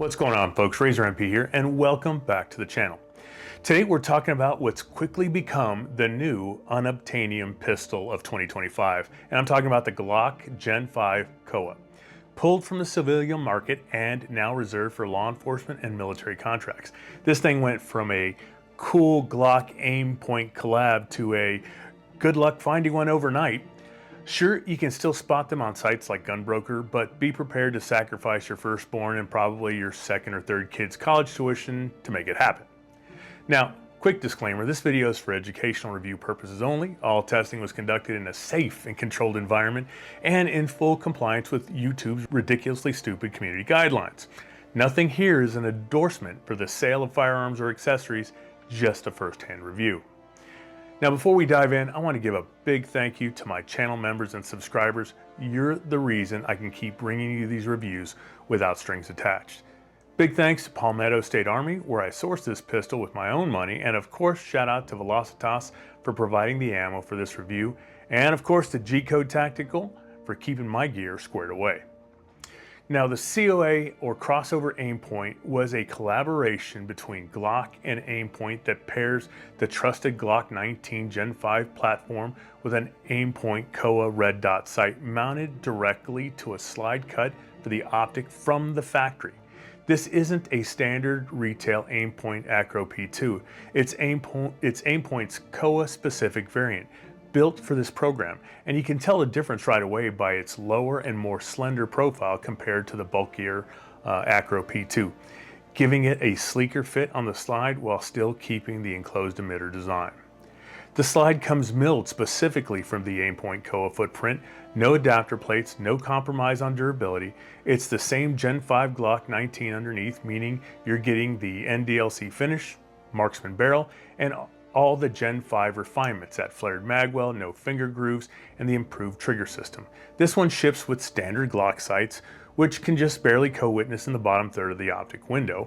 What's going on, folks? Razor MP here, and welcome back to the channel. Today we're talking about what's quickly become the new unobtainium pistol of 2025, and I'm talking about the Glock Gen 5 COA. Pulled from the civilian market and now reserved for law enforcement and military contracts. This thing went from a cool Glock Aimpoint collab to a good luck finding one overnight. Sure, you can still spot them on sites like Gunbroker, but be prepared to sacrifice your firstborn and probably your second or third kid's college tuition to make it happen. Now, quick disclaimer, this video is for educational review purposes only. All testing was conducted in a safe and controlled environment and in full compliance with YouTube's ridiculously stupid community guidelines. Nothing here is an endorsement for the sale of firearms or accessories, just a first-hand review. Now, before we dive in, I want to give a big thank you to my channel members and subscribers. You're the reason I can keep bringing you these reviews without strings attached. Big thanks to Palmetto State Army, where I sourced this pistol with my own money, and of course, shout out to Velocitas for providing the ammo for this review, and of course to G-Code Tactical for keeping my gear squared away. Now, the COA, or Crossover Aimpoint, was a collaboration between Glock and Aimpoint that pairs the trusted Glock 19 Gen 5 platform with an Aimpoint COA red dot sight mounted directly to a slide cut for the optic from the factory. This isn't a standard retail Aimpoint ACRO P-2. It's Aimpoint's COA-specific variant, built for this program, and you can tell the difference right away by its lower and more slender profile compared to the bulkier ACRO P-2, giving it a sleeker fit on the slide while still keeping the enclosed emitter design. The slide comes milled specifically from the Aimpoint COA footprint, no adapter plates, no compromise on durability. It's the same Gen 5 Glock 19 underneath, meaning you're getting the NDLC finish, marksman barrel, and all the Gen 5 refinements, that flared magwell, no finger grooves, and the improved trigger system. This one ships with standard Glock sights, which can just barely co-witness in the bottom third of the optic window.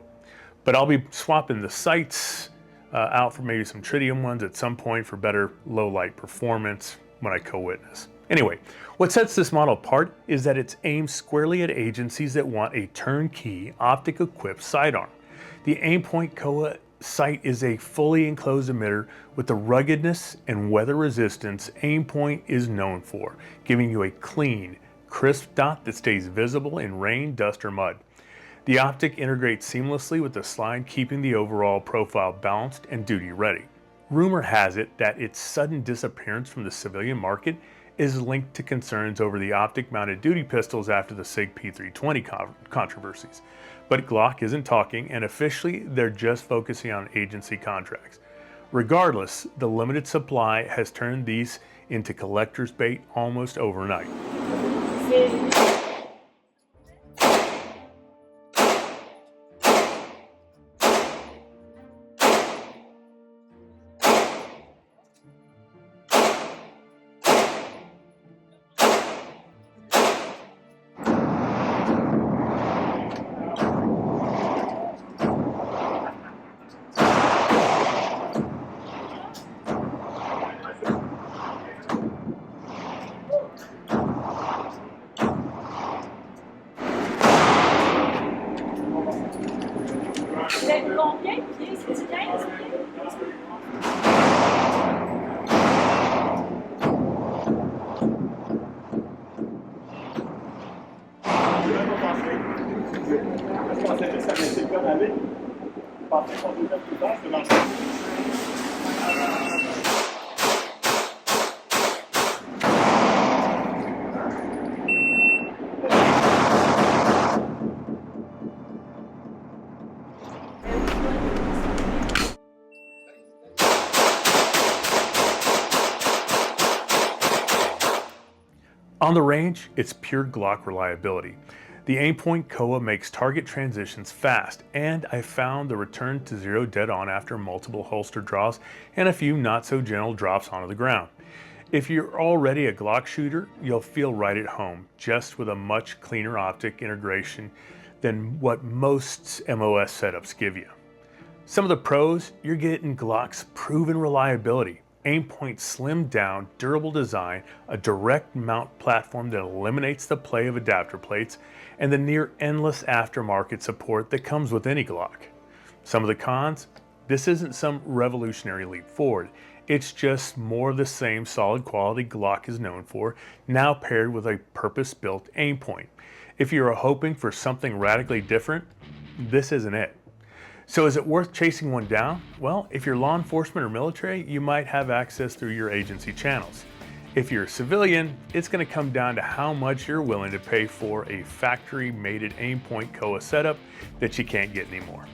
But I'll be swapping the sights out for maybe some tritium ones at some point for better low light performance when I co-witness. Anyway, what sets this model apart is that it's aimed squarely at agencies that want a turnkey optic-equipped sidearm. The Aimpoint COA sight is a fully enclosed emitter with the ruggedness and weather resistance Aimpoint is known for, giving you a clean, crisp dot that stays visible in rain, dust, or mud. The optic integrates seamlessly with the slide, keeping the overall profile balanced and duty ready. Rumor has it that its sudden disappearance from the civilian market is linked to concerns over the optic-mounted duty pistols after the SIG P320 controversies. But Glock isn't talking, and officially they're just focusing on agency contracts. Regardless, the limited supply has turned these into collector's bait almost overnight. Combien? 15, 15? On the range, it's pure Glock reliability. The Aimpoint COA makes target transitions fast, and I found the return to zero dead on after multiple holster draws and a few not so gentle drops onto the ground. If you're already a Glock shooter, you'll feel right at home, just with a much cleaner optic integration than what most MOS setups give you. Some of the pros, you're getting Glock's proven reliability, Aimpoint's slimmed down, durable design, a direct mount platform that eliminates the play of adapter plates, and the near endless aftermarket support that comes with any Glock. Some of the cons? This isn't some revolutionary leap forward. It's just more of the same solid quality Glock is known for, now paired with a purpose-built Aimpoint. If you're hoping for something radically different, this isn't it. So is it worth chasing one down? Well, if you're law enforcement or military, you might have access through your agency channels. If you're a civilian, it's going to come down to how much you're willing to pay for a factory-mated Aimpoint COA setup that you can't get anymore.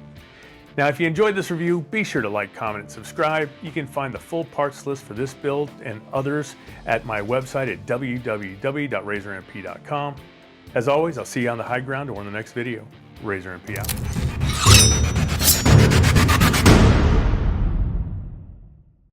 Now, if you enjoyed this review, be sure to like, comment, and subscribe. You can find the full parts list for this build and others at my website at www.razormp.com. As always, I'll see you on the high ground or in the next video. Razor MP out.